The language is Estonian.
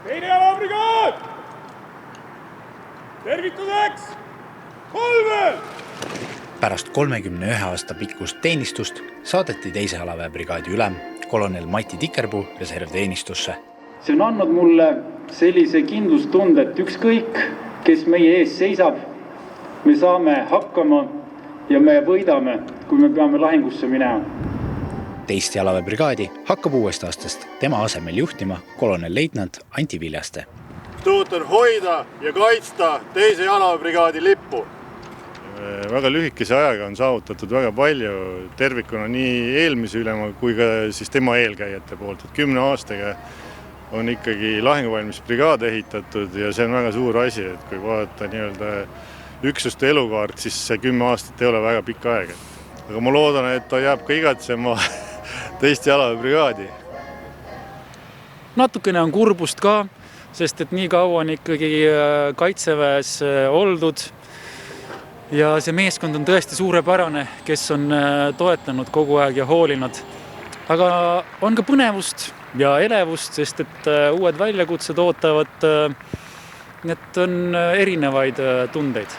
Teine jalabrigaad! Tervituseks! Kolmel! Pärast 31 aasta pikkust teenistust saadeti teise jalaväebrigaadi ülem kolonel Mati Tikerpuu reservteenistusse. See on andnud mulle sellise kindlustunde, et ükskõik, kes meie ees seisab, me saame hakkama ja me võidame, kui me peame lahingusse minema. Teist jalaväebrigaadi hakkab uuest aastast tema asemel juhtima kolonel leitnant Anti Viljaste. Tuut on hoida ja kaitsta teise jalaväebrigaadi lippu. Väga lühikese ajaga on saavutatud väga palju tervikuna nii eelmise ülema kui ka siis tema eelkäijate poolt. 10 aastaga on ikkagi lahinguvalmis brigaad ehitatud ja see on väga suur asi, et kui vaadata nii-öelda üksuste elukaart, siis see 10 aastat ei ole väga pikk aeg. Aga ma loodan, et ta jääb ka igatsema teist jalaväebrigaadi. Natukene on kurbust ka, sest et nii kaua on ikkagi kaitseväes oldud ja see meeskond on tõesti suurepärane, kes on toetanud kogu aeg ja hoolinud. Aga on ka põnevust ja elevust, sest et uued väljakutsed ootavad, need on erinevaid tundeid.